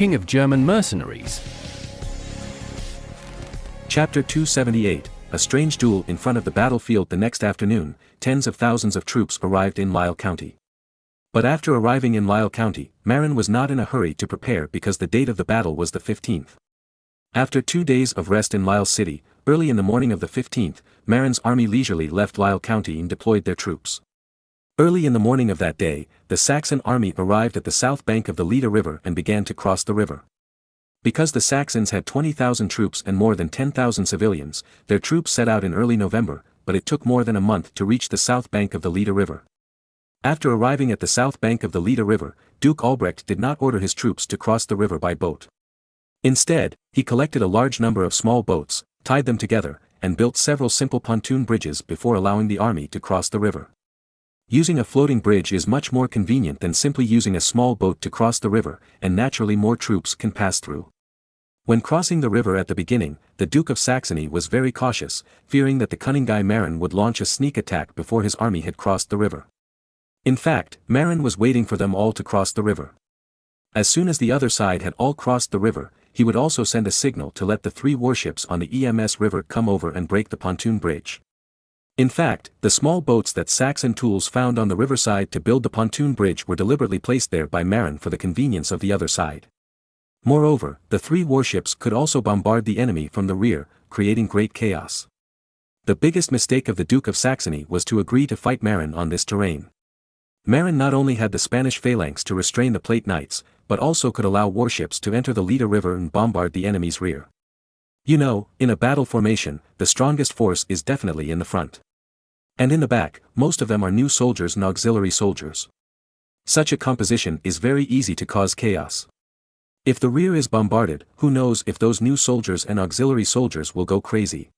king of German mercenaries. Chapter 278, A strange duel in front of the battlefield. The next afternoon, tens of thousands of troops arrived in Lisle County. But after arriving in Lisle County, Marin was not in a hurry to prepare because the date of the battle was the 15th. After 2 days of rest in Lisle City, early in the morning of the 15th, Marin's army leisurely left Lisle County and deployed their troops. Early in the morning of that day, the Saxon army arrived at the south bank of the Leda River and began to cross the river. Because the Saxons had 20,000 troops and more than 10,000 civilians, their troops set out in early November, but it took more than a month to reach the south bank of the Leda River. After arriving at the south bank of the Leda River, Duke Albrecht did not order his troops to cross the river by boat. Instead, he collected a large number of small boats, tied them together, and built several simple pontoon bridges before allowing the army to cross the river. Using a floating bridge is much more convenient than simply using a small boat to cross the river, and naturally more troops can pass through. When crossing the river at the beginning, the Duke of Saxony was very cautious, fearing that the cunning guy Marin would launch a sneak attack before his army had crossed the river. In fact, Marin was waiting for them all to cross the river. As soon as the other side had all crossed the river, he would also send a signal to let the 3 warships on the EMS River come over and break the pontoon bridge. In fact, the small boats that Saxon tools found on the riverside to build the pontoon bridge were deliberately placed there by Marin for the convenience of the other side. Moreover, the 3 warships could also bombard the enemy from the rear, creating great chaos. The biggest mistake of the Duke of Saxony was to agree to fight Marin on this terrain. Marin not only had the Spanish phalanx to restrain the Plate Knights, but also could allow warships to enter the Leda River and bombard the enemy's rear. You know, in a battle formation, the strongest force is definitely in the front. And in the back, most of them are new soldiers and auxiliary soldiers. Such a composition is very easy to cause chaos. If the rear is bombarded, who knows if those new soldiers and auxiliary soldiers will go crazy.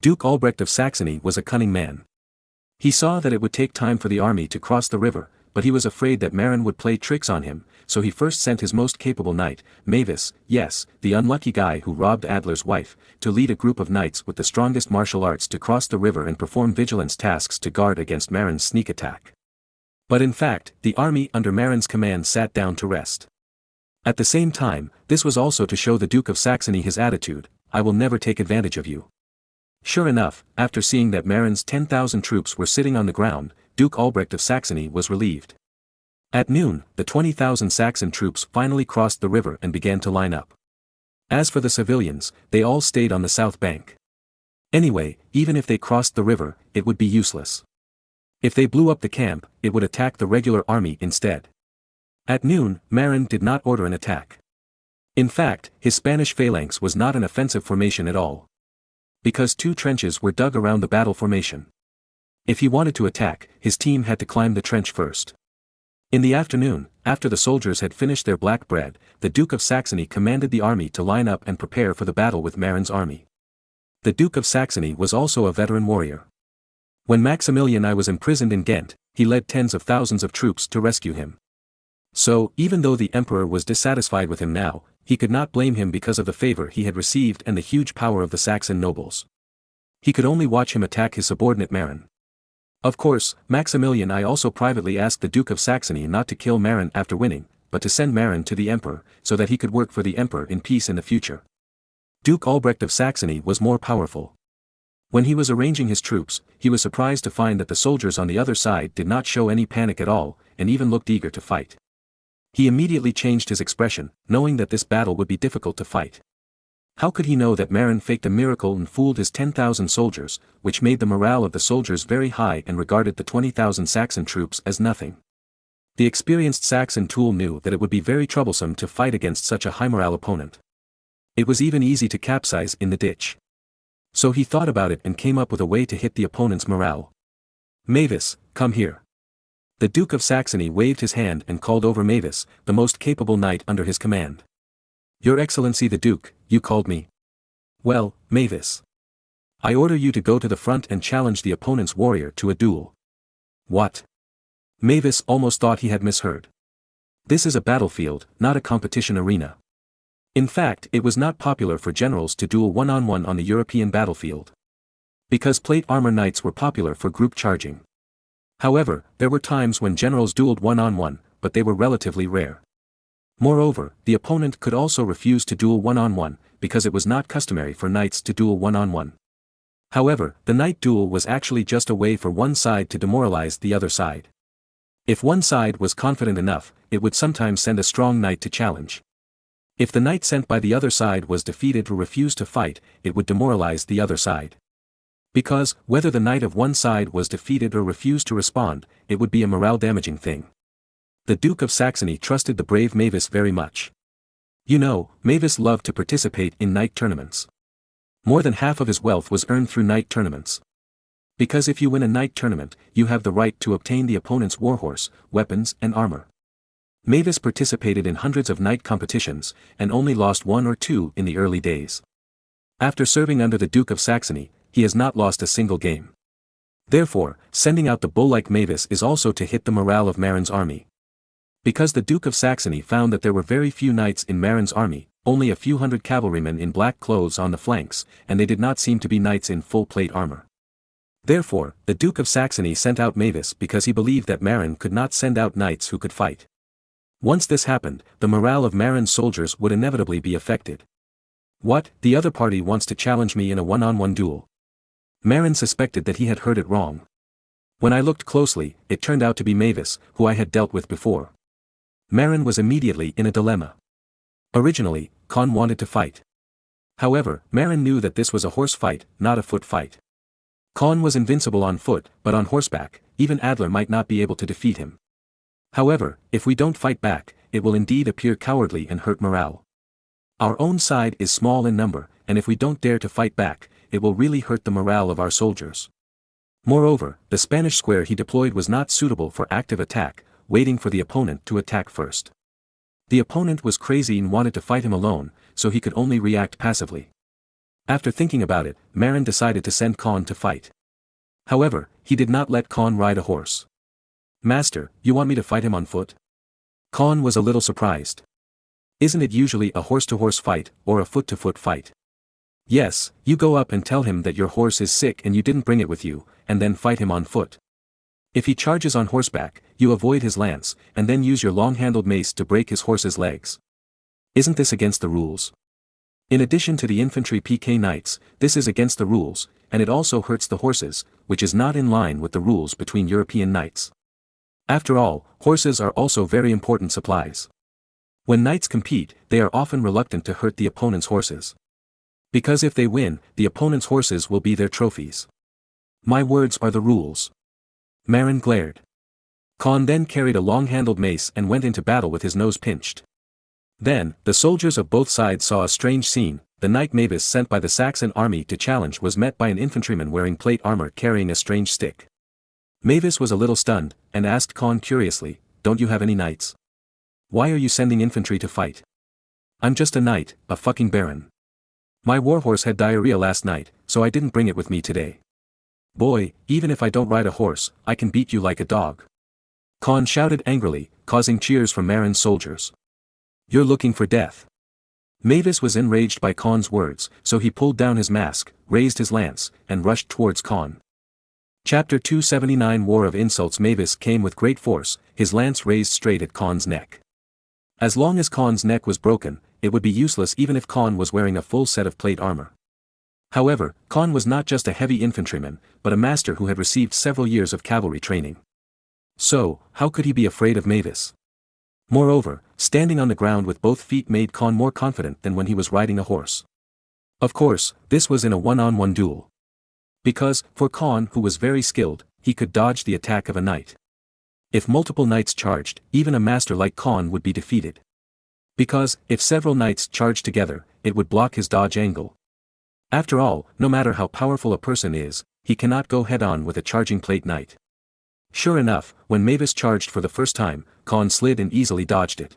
Duke Albrecht of Saxony was a cunning man. He saw that it would take time for the army to cross the river, but he was afraid that Marin would play tricks on him, so he first sent his most capable knight, Mavis, yes, the unlucky guy who robbed Adler's wife, to lead a group of knights with the strongest martial arts to cross the river and perform vigilance tasks to guard against Marin's sneak attack. But in fact, the army under Marin's command sat down to rest. At the same time, this was also to show the Duke of Saxony his attitude: I will never take advantage of you. Sure enough, after seeing that Marin's 10,000 troops were sitting on the ground, Duke Albrecht of Saxony was relieved. At noon, the 20,000 Saxon troops finally crossed the river and began to line up. As for the civilians, they all stayed on the south bank. Anyway, even if they crossed the river, it would be useless. If they blew up the camp, it would attack the regular army instead. At noon, Marin did not order an attack. In fact, his Spanish phalanx was not an offensive formation at all. Because 2 trenches were dug around the battle formation. If he wanted to attack, his team had to climb the trench first. In the afternoon, after the soldiers had finished their black bread, the Duke of Saxony commanded the army to line up and prepare for the battle with Marin's army. The Duke of Saxony was also a veteran warrior. When Maximilian I was imprisoned in Ghent, he led tens of thousands of troops to rescue him. So, even though the emperor was dissatisfied with him now, he could not blame him because of the favor he had received and the huge power of the Saxon nobles. He could only watch him attack his subordinate Marin. Of course, Maximilian I also privately asked the Duke of Saxony not to kill Marin after winning, but to send Marin to the emperor, so that he could work for the emperor in peace in the future. Duke Albrecht of Saxony was more powerful. When he was arranging his troops, he was surprised to find that the soldiers on the other side did not show any panic at all, and even looked eager to fight. He immediately changed his expression, knowing that this battle would be difficult to fight. How could he know that Marin faked a miracle and fooled his 10,000 soldiers, which made the morale of the soldiers very high and regarded the 20,000 Saxon troops as nothing? The experienced Saxon tool knew that it would be very troublesome to fight against such a high morale opponent. It was even easy to capsize in the ditch. So he thought about it and came up with a way to hit the opponent's morale. Mavis, come here. The Duke of Saxony waved his hand and called over Mavis, the most capable knight under his command. Your Excellency the Duke, you called me. Well, Mavis. I order you to go to the front and challenge the opponent's warrior to a duel. What? Mavis almost thought he had misheard. This is a battlefield, not a competition arena. In fact, it was not popular for generals to duel one-on-one on the European battlefield. Because plate armor knights were popular for group charging. However, there were times when generals dueled one-on-one, but they were relatively rare. Moreover, the opponent could also refuse to duel one-on-one, because it was not customary for knights to duel one-on-one. However, the knight duel was actually just a way for one side to demoralize the other side. If one side was confident enough, it would sometimes send a strong knight to challenge. If the knight sent by the other side was defeated or refused to fight, it would demoralize the other side. Because, whether the knight of one side was defeated or refused to respond, it would be a morale-damaging thing. The Duke of Saxony trusted the brave Mavis very much. You know, Mavis loved to participate in knight tournaments. More than half of his wealth was earned through knight tournaments. Because if you win a knight tournament, you have the right to obtain the opponent's warhorse, weapons and armor. Mavis participated in hundreds of knight competitions, and only lost one or two in the early days. After serving under the Duke of Saxony, he has not lost a single game. Therefore, sending out the bull like Mavis is also to hit the morale of Marin's army. Because the Duke of Saxony found that there were very few knights in Marin's army, only a few hundred cavalrymen in black clothes on the flanks, and they did not seem to be knights in full plate armor. Therefore, the Duke of Saxony sent out Mavis because he believed that Marin could not send out knights who could fight. Once this happened, the morale of Marin's soldiers would inevitably be affected. What, the other party wants to challenge me in a one-on-one duel? Marin suspected that he had heard it wrong. When I looked closely, it turned out to be Mavis, who I had dealt with before. Marin was immediately in a dilemma. Originally, Con wanted to fight. However, Marin knew that this was a horse fight, not a foot fight. Con was invincible on foot, but on horseback, even Adler might not be able to defeat him. However, if we don't fight back, it will indeed appear cowardly and hurt morale. Our own side is small in number, and if we don't dare to fight back, it will really hurt the morale of our soldiers. Moreover, the Spanish square he deployed was not suitable for active attack, waiting for the opponent to attack first. The opponent was crazy and wanted to fight him alone, so he could only react passively. After thinking about it, Marin decided to send Con to fight. However, he did not let Con ride a horse. "Master, you want me to fight him on foot?" Con was a little surprised. "Isn't it usually a horse-to-horse fight, or a foot-to-foot fight?" "Yes, you go up and tell him that your horse is sick and you didn't bring it with you, and then fight him on foot. If he charges on horseback, you avoid his lance, and then use your long-handled mace to break his horse's legs. Isn't this against the rules? In addition to the infantry PK knights, this is against the rules, and it also hurts the horses, which is not in line with the rules between European knights. After all, horses are also very important supplies. When knights compete, they are often reluctant to hurt the opponent's horses. Because if they win, the opponent's horses will be their trophies. My words are the rules." Marin glared. Con then carried a long-handled mace and went into battle with his nose pinched. Then, the soldiers of both sides saw a strange scene. The knight Mavis sent by the Saxon army to challenge was met by an infantryman wearing plate armor carrying a strange stick. Mavis was a little stunned, and asked Con curiously, "Don't you have any knights? Why are you sending infantry to fight?" "I'm just a knight, a fucking baron. My warhorse had diarrhea last night, so I didn't bring it with me today. Boy, even if I don't ride a horse, I can beat you like a dog." Con shouted angrily, causing cheers from Marin's soldiers. "You're looking for death." Mavis was enraged by Con's words, so he pulled down his mask, raised his lance, and rushed towards Con. Chapter 279 War of Insults. Mavis came with great force, his lance raised straight at Con's neck. As long as Con's neck was broken, it would be useless even if Con was wearing a full set of plate armor. However, Con was not just a heavy infantryman, but a master who had received several years of cavalry training. So, how could he be afraid of Mavis? Moreover, standing on the ground with both feet made Con more confident than when he was riding a horse. Of course, this was in a one-on-one duel. Because, for Con who was very skilled, he could dodge the attack of a knight. If multiple knights charged, even a master like Con would be defeated. Because, if several knights charged together, it would block his dodge angle. After all, no matter how powerful a person is, he cannot go head-on with a charging plate knight. Sure enough, when Mavis charged for the first time, Con slid and easily dodged it.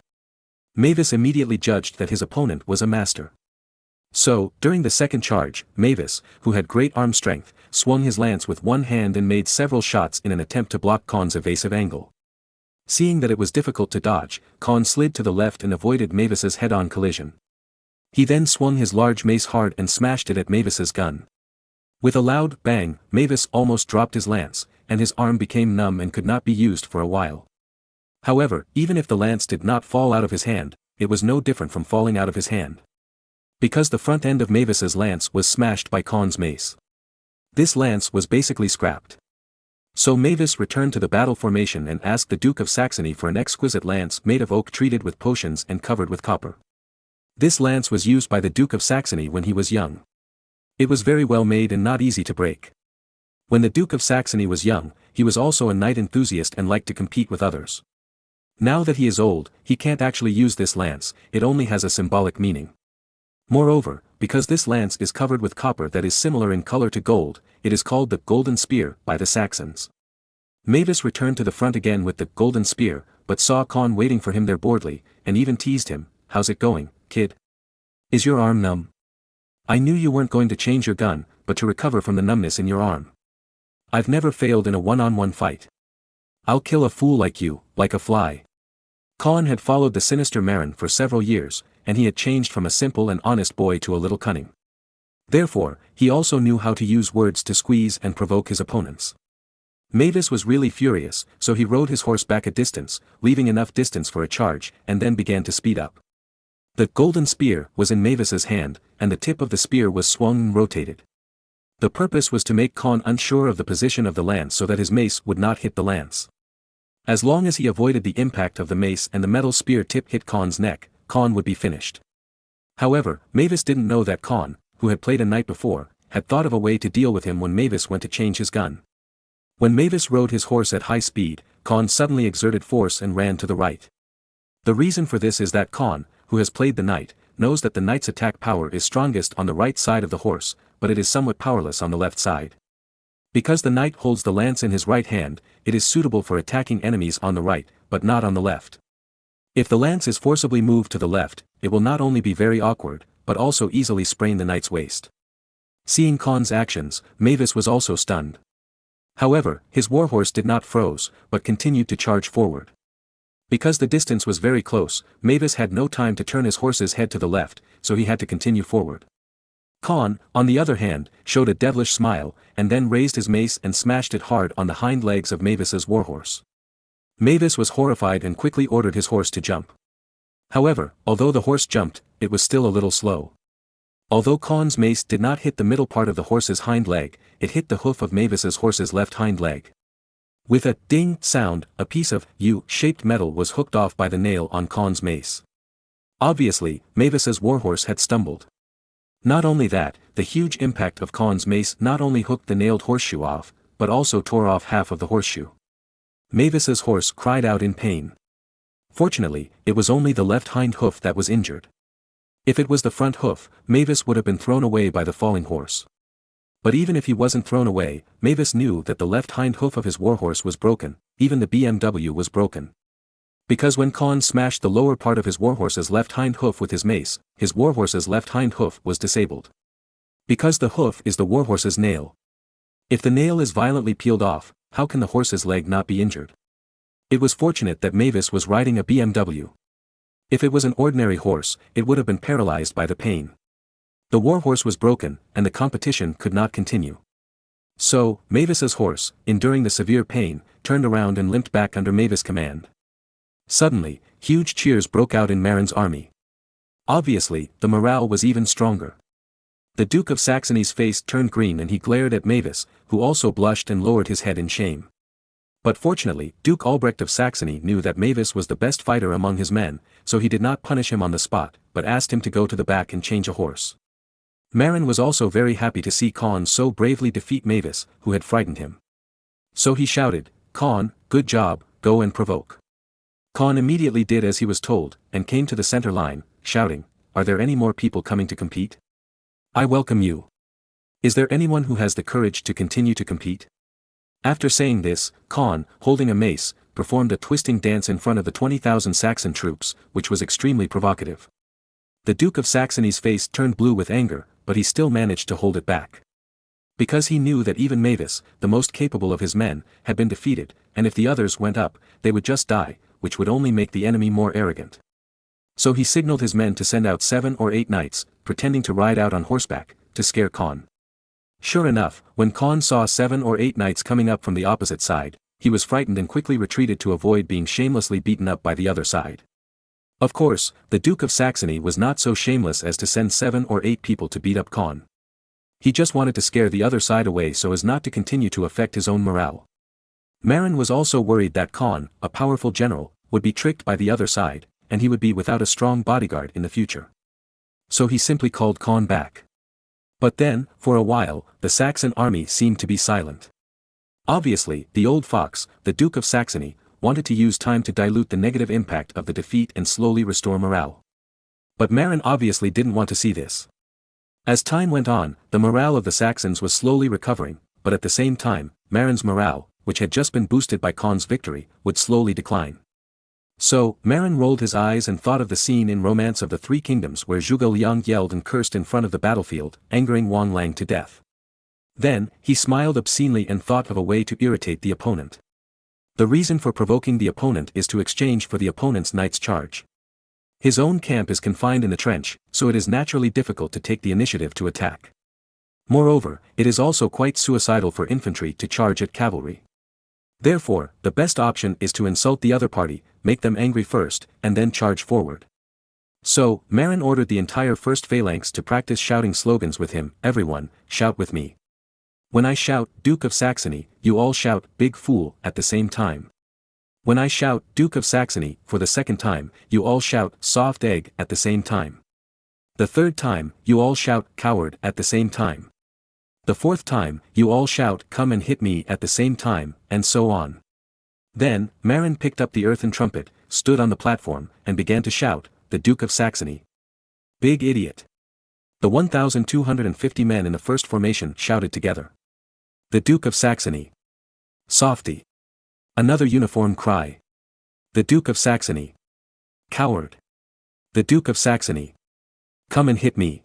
Mavis immediately judged that his opponent was a master. So, during the second charge, Mavis, who had great arm strength, swung his lance with one hand and made several shots in an attempt to block Con's evasive angle. Seeing that it was difficult to dodge, Con slid to the left and avoided Mavis's head-on collision. He then swung his large mace hard and smashed it at Mavis's gun. With a loud bang, Mavis almost dropped his lance, and his arm became numb and could not be used for a while. However, even if the lance did not fall out of his hand, it was no different from falling out of his hand. Because the front end of Mavis's lance was smashed by Khan's mace. This lance was basically scrapped. So Mavis returned to the battle formation and asked the Duke of Saxony for an exquisite lance made of oak treated with potions and covered with copper. This lance was used by the Duke of Saxony when he was young. It was very well made and not easy to break. When the Duke of Saxony was young, he was also a knight enthusiast and liked to compete with others. Now that he is old, he can't actually use this lance, it only has a symbolic meaning. Moreover, because this lance is covered with copper that is similar in color to gold, it is called the Golden Spear by the Saxons. Mavis returned to the front again with the Golden Spear, but saw Khan waiting for him there boredly, and even teased him, "How's it going, kid? Is your arm numb? I knew you weren't going to change your gun, but to recover from the numbness in your arm. I've never failed in a one-on-one fight. I'll kill a fool like you, like a fly." Khan had followed the sinister Marin for several years, and he had changed from a simple and honest boy to a little cunning. Therefore, he also knew how to use words to squeeze and provoke his opponents. Mavis was really furious, so he rode his horse back a distance, leaving enough distance for a charge, and then began to speed up. The Golden Spear was in Mavis's hand, and the tip of the spear was swung and rotated. The purpose was to make Khan unsure of the position of the lance so that his mace would not hit the lance. As long as he avoided the impact of the mace and the metal spear tip hit Khan's neck, Khan would be finished. However, Mavis didn't know that Khan, who had played a knight before, had thought of a way to deal with him when Mavis went to change his gun. When Mavis rode his horse at high speed, Khan suddenly exerted force and ran to the right. The reason for this is that Khan, who has played the knight, knows that the knight's attack power is strongest on the right side of the horse, but it is somewhat powerless on the left side. Because the knight holds the lance in his right hand, it is suitable for attacking enemies on the right, but not on the left. If the lance is forcibly moved to the left, it will not only be very awkward, but also easily sprain the knight's waist. Seeing Khan's actions, Mavis was also stunned. However, his warhorse did not froze, but continued to charge forward. Because the distance was very close, Mavis had no time to turn his horse's head to the left, so he had to continue forward. Khan, on the other hand, showed a devilish smile, and then raised his mace and smashed it hard on the hind legs of Mavis's warhorse. Mavis was horrified and quickly ordered his horse to jump. However, although the horse jumped, it was still a little slow. Although Khan's mace did not hit the middle part of the horse's hind leg, it hit the hoof of Mavis's horse's left hind leg. With a ding sound, a piece of U-shaped metal was hooked off by the nail on Khan's mace. Obviously, Mavis's warhorse had stumbled. Not only that, the huge impact of Khan's mace not only hooked the nailed horseshoe off, but also tore off half of the horseshoe. Mavis's horse cried out in pain. Fortunately, it was only the left hind hoof that was injured. If it was the front hoof, Mavis would have been thrown away by the falling horse. But even if he wasn't thrown away, Mavis knew that the left hind hoof of his warhorse was broken, even the BMW was broken. Because when Khan smashed the lower part of his warhorse's left hind hoof with his mace, his warhorse's left hind hoof was disabled. Because the hoof is the warhorse's nail. If the nail is violently peeled off, how can the horse's leg not be injured? It was fortunate that Mavis was riding a BMW. If it was an ordinary horse, it would have been paralyzed by the pain. The warhorse was broken, and the competition could not continue. So, Mavis's horse, enduring the severe pain, turned around and limped back under Mavis' command. Suddenly, huge cheers broke out in Marin's army. Obviously, the morale was even stronger. The Duke of Saxony's face turned green and he glared at Mavis, who also blushed and lowered his head in shame. But fortunately, Duke Albrecht of Saxony knew that Mavis was the best fighter among his men, so he did not punish him on the spot, but asked him to go to the back and change a horse. Marin was also very happy to see Khan so bravely defeat Mavis, who had frightened him. So he shouted, "Khan, good job, go and provoke." Khan immediately did as he was told, and came to the center line, shouting, "Are there any more people coming to compete? I welcome you. Is there anyone who has the courage to continue to compete?" After saying this, Khan, holding a mace, performed a twisting dance in front of the 20,000 Saxon troops, which was extremely provocative. The Duke of Saxony's face turned blue with anger, but he still managed to hold it back. Because he knew that even Mavis, the most capable of his men, had been defeated, and if the others went up, they would just die, which would only make the enemy more arrogant. So he signaled his men to send out 7 or 8 knights, pretending to ride out on horseback, to scare Khan. Sure enough, when Khan saw 7 or 8 knights coming up from the opposite side, he was frightened and quickly retreated to avoid being shamelessly beaten up by the other side. Of course, the Duke of Saxony was not so shameless as to send 7 or 8 people to beat up Con. He just wanted to scare the other side away so as not to continue to affect his own morale. Marin was also worried that Con, a powerful general, would be tricked by the other side, and he would be without a strong bodyguard in the future. So he simply called Con back. But then, for a while, the Saxon army seemed to be silent. Obviously, the old fox, the Duke of Saxony, wanted to use time to dilute the negative impact of the defeat and slowly restore morale. But Marin obviously didn't want to see this. As time went on, the morale of the Saxons was slowly recovering, but at the same time, Marin's morale, which had just been boosted by Con's victory, would slowly decline. So, Marin rolled his eyes and thought of the scene in Romance of the Three Kingdoms where Zhuge Liang yelled and cursed in front of the battlefield, angering Wang Lang to death. Then, he smiled obscenely and thought of a way to irritate the opponent. The reason for provoking the opponent is to exchange for the opponent's knight's charge. His own camp is confined in the trench, so it is naturally difficult to take the initiative to attack. Moreover, it is also quite suicidal for infantry to charge at cavalry. Therefore, the best option is to insult the other party, make them angry first, and then charge forward. So, Marin ordered the entire first phalanx to practice shouting slogans with him. Everyone, shout with me. When I shout, Duke of Saxony, you all shout, big fool, at the same time. When I shout, Duke of Saxony, for the second time, you all shout, soft egg, at the same time. The third time, you all shout, coward, at the same time. The fourth time, you all shout, come and hit me, at the same time, and so on. Then, Marin picked up the earthen trumpet, stood on the platform, and began to shout, the Duke of Saxony. Big idiot. The 1,250 men in the first formation shouted together. The Duke of Saxony. Softy. Another uniform cry. The Duke of Saxony. Coward. The Duke of Saxony. Come and hit me.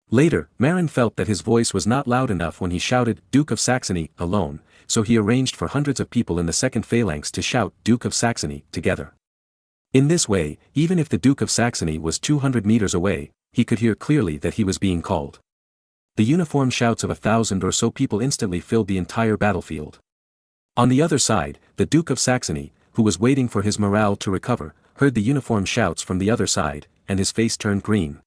Later, Marin felt that his voice was not loud enough when he shouted Duke of Saxony alone, so he arranged for hundreds of people in the second phalanx to shout Duke of Saxony together. In this way, even if the Duke of Saxony was 200 meters away, he could hear clearly that he was being called. The uniform shouts of 1,000 or so people instantly filled the entire battlefield. On the other side, the Duke of Saxony, who was waiting for his morale to recover, heard the uniform shouts from the other side, and his face turned green.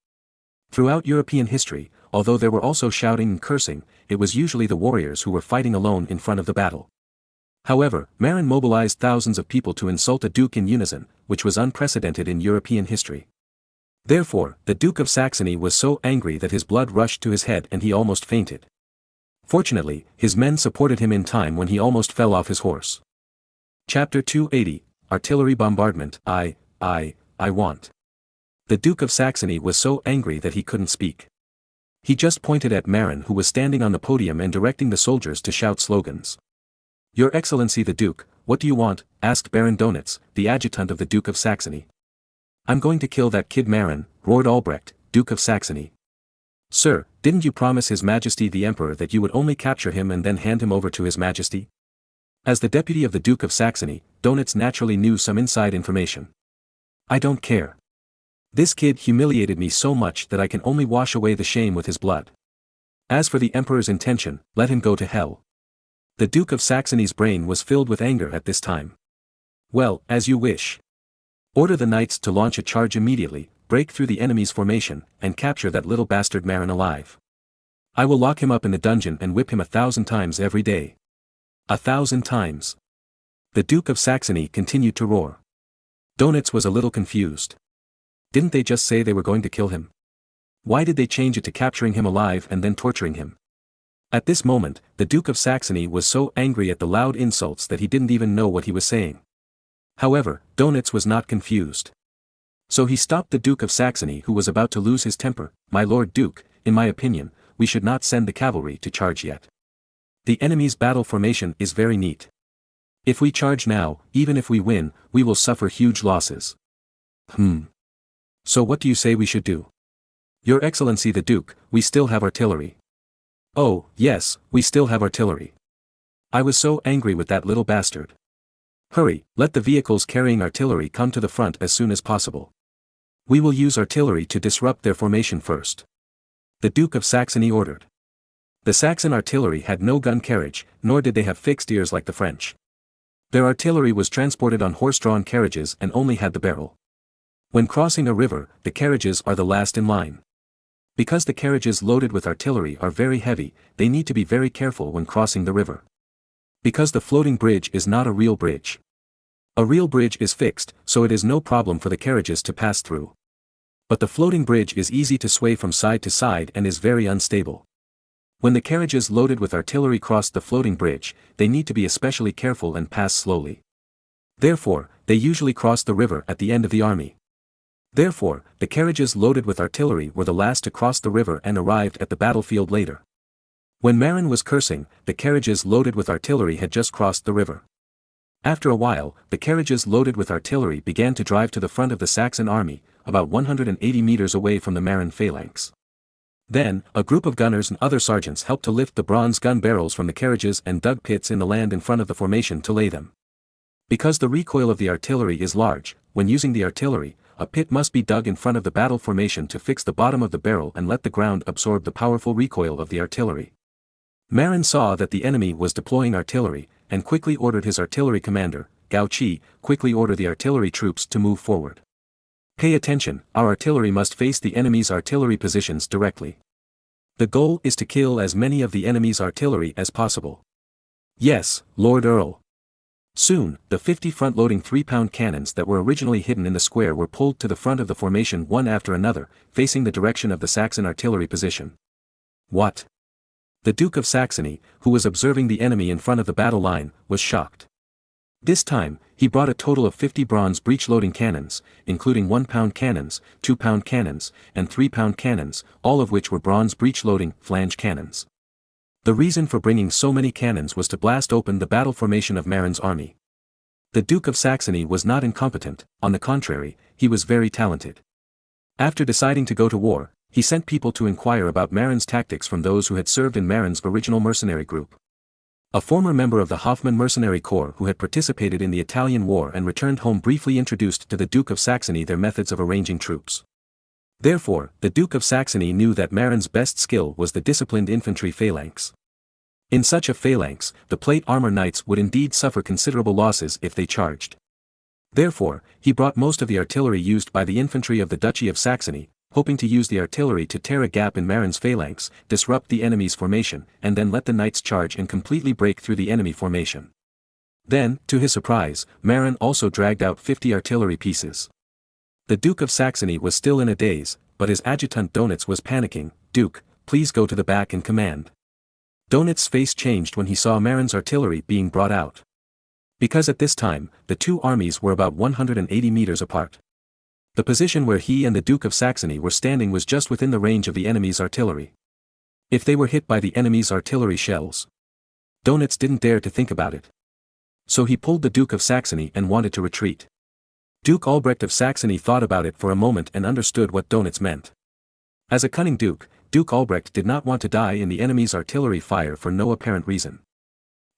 Throughout European history, although there were also shouting and cursing, it was usually the warriors who were fighting alone in front of the battle. However, Marin mobilized thousands of people to insult a duke in unison, which was unprecedented in European history. Therefore, the Duke of Saxony was so angry that his blood rushed to his head and he almost fainted. Fortunately, his men supported him in time when he almost fell off his horse. Chapter 280, Artillery Bombardment. I want. The Duke of Saxony was so angry that he couldn't speak. He just pointed at Marin, who was standing on the podium and directing the soldiers to shout slogans. Your Excellency the Duke, what do you want? Asked Baron Donitz, the adjutant of the Duke of Saxony. I'm going to kill that kid Marin, roared Albrecht, Duke of Saxony. Sir, didn't you promise His Majesty the Emperor that you would only capture him and then hand him over to His Majesty? As the deputy of the Duke of Saxony, Donitz naturally knew some inside information. I don't care. This kid humiliated me so much that I can only wash away the shame with his blood. As for the Emperor's intention, let him go to hell. The Duke of Saxony's brain was filled with anger at this time. Well, as you wish. Order the knights to launch a charge immediately, break through the enemy's formation, and capture that little bastard Marin alive. I will lock him up in the dungeon and whip him 1,000 times every day. 1,000 times. The Duke of Saxony continued to roar. Donitz was a little confused. Didn't they just say they were going to kill him? Why did they change it to capturing him alive and then torturing him? At this moment, the Duke of Saxony was so angry at the loud insults that he didn't even know what he was saying. However, Donitz was not confused. So he stopped the Duke of Saxony, who was about to lose his temper. My Lord Duke, in my opinion, we should not send the cavalry to charge yet. The enemy's battle formation is very neat. If we charge now, even if we win, we will suffer huge losses. So what do you say we should do? Your Excellency the Duke, we still have artillery. Oh, yes, we still have artillery. I was so angry with that little bastard. Hurry, let the vehicles carrying artillery come to the front as soon as possible. We will use artillery to disrupt their formation first. The Duke of Saxony ordered. The Saxon artillery had no gun carriage, nor did they have fixed ears like the French. Their artillery was transported on horse-drawn carriages and only had the barrel. When crossing a river, the carriages are the last in line. Because the carriages loaded with artillery are very heavy, they need to be very careful when crossing the river. Because the floating bridge is not a real bridge. A real bridge is fixed, so it is no problem for the carriages to pass through. But the floating bridge is easy to sway from side to side and is very unstable. When the carriages loaded with artillery cross the floating bridge, they need to be especially careful and pass slowly. Therefore, they usually cross the river at the end of the army. Therefore, the carriages loaded with artillery were the last to cross the river and arrived at the battlefield later. When Marin was cursing, the carriages loaded with artillery had just crossed the river. After a while, the carriages loaded with artillery began to drive to the front of the Saxon army, about 180 meters away from the Marin phalanx. Then, a group of gunners and other sergeants helped to lift the bronze gun barrels from the carriages and dug pits in the land in front of the formation to lay them. Because the recoil of the artillery is large, when using the artillery, a pit must be dug in front of the battle formation to fix the bottom of the barrel and let the ground absorb the powerful recoil of the artillery. Marin saw that the enemy was deploying artillery, and quickly ordered his artillery commander, Gao Qi, quickly order the artillery troops to move forward. Pay attention, our artillery must face the enemy's artillery positions directly. The goal is to kill as many of the enemy's artillery as possible. Yes, Lord Earl. Soon, the 50 front-loading 3-pound cannons that were originally hidden in the square were pulled to the front of the formation one after another, facing the direction of the Saxon artillery position. What? The Duke of Saxony, who was observing the enemy in front of the battle line, was shocked. This time, he brought a total of 50 bronze breech-loading cannons, including 1-pound cannons, 2-pound cannons, and 3-pound cannons, all of which were bronze breech-loading flange cannons. The reason for bringing so many cannons was to blast open the battle formation of Marin's army. The Duke of Saxony was not incompetent, on the contrary, he was very talented. After deciding to go to war, he sent people to inquire about Marin's tactics from those who had served in Marin's original mercenary group. A former member of the Hoffman Mercenary Corps who had participated in the Italian War and returned home briefly introduced to the Duke of Saxony their methods of arranging troops. Therefore, the Duke of Saxony knew that Marin's best skill was the disciplined infantry phalanx. In such a phalanx, the plate armor knights would indeed suffer considerable losses if they charged. Therefore, he brought most of the artillery used by the infantry of the Duchy of Saxony, hoping to use the artillery to tear a gap in Marin's phalanx, disrupt the enemy's formation, and then let the knights charge and completely break through the enemy formation. Then, to his surprise, Marin also dragged out 50 artillery pieces. The Duke of Saxony was still in a daze, but his adjutant Donitz was panicking. "Duke, please go to the back and command." Donitz's face changed when he saw Marin's artillery being brought out. Because at this time, the two armies were about 180 meters apart. The position where he and the Duke of Saxony were standing was just within the range of the enemy's artillery. If they were hit by the enemy's artillery shells, Donitz didn't dare to think about it. So he pulled the Duke of Saxony and wanted to retreat. Duke Albrecht of Saxony thought about it for a moment and understood what Donitz meant. As a cunning duke, Duke Albrecht did not want to die in the enemy's artillery fire for no apparent reason.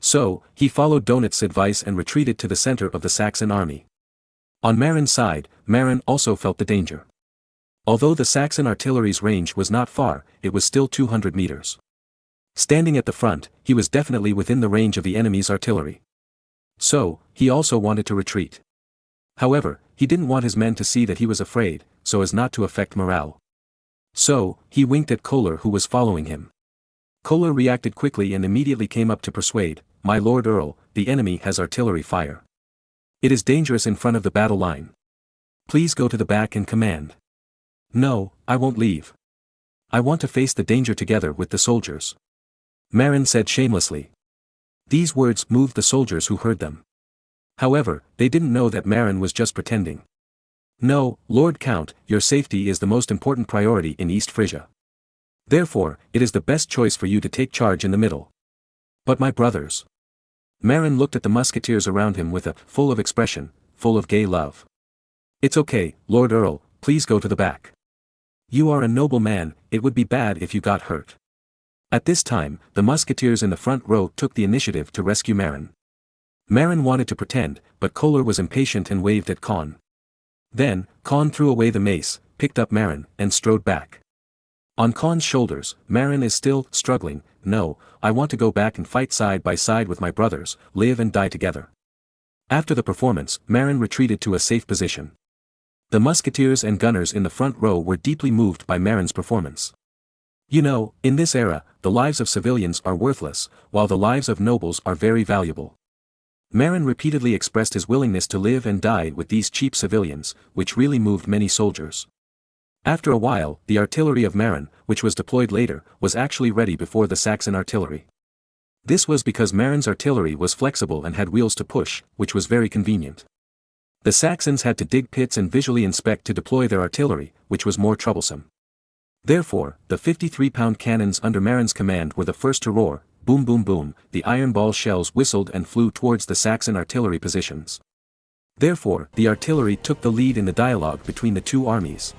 So, he followed Donitz's advice and retreated to the center of the Saxon army. On Marin's side, Marin also felt the danger. Although the Saxon artillery's range was not far, it was still 200 meters. Standing at the front, he was definitely within the range of the enemy's artillery. So, he also wanted to retreat. However, he didn't want his men to see that he was afraid, so as not to affect morale. So, he winked at Kohler who was following him. Kohler reacted quickly and immediately came up to persuade, "My Lord Earl, the enemy has artillery fire. It is dangerous in front of the battle line. Please go to the back and command." "No, I won't leave. I want to face the danger together with the soldiers," Marin said shamelessly. These words moved the soldiers who heard them. However, they didn't know that Marin was just pretending. "No, Lord Count, your safety is the most important priority in East Frisia. Therefore, it is the best choice for you to take charge in the middle." "But my brothers." Marin looked at the musketeers around him with a full of expression, full of gay love. "It's okay, Lord Earl, please go to the back. You are a noble man, it would be bad if you got hurt." At this time, the musketeers in the front row took the initiative to rescue Marin. Marin wanted to pretend, but Kohler was impatient and waved at Khan. Then, Khan threw away the mace, picked up Marin, and strode back. On Khan's shoulders, Marin is still struggling. "No, I want to go back and fight side by side with my brothers, live and die together." After the performance, Marin retreated to a safe position. The musketeers and gunners in the front row were deeply moved by Marin's performance. You know, in this era, the lives of civilians are worthless, while the lives of nobles are very valuable. Marin repeatedly expressed his willingness to live and die with these cheap civilians, which really moved many soldiers. After a while, the artillery of Marin, which was deployed later, was actually ready before the Saxon artillery. This was because Marin's artillery was flexible and had wheels to push, which was very convenient. The Saxons had to dig pits and visually inspect to deploy their artillery, which was more troublesome. Therefore, the 53-pound cannons under Marin's command were the first to roar, boom boom boom, the iron ball shells whistled and flew towards the Saxon artillery positions. Therefore, the artillery took the lead in the dialogue between the two armies.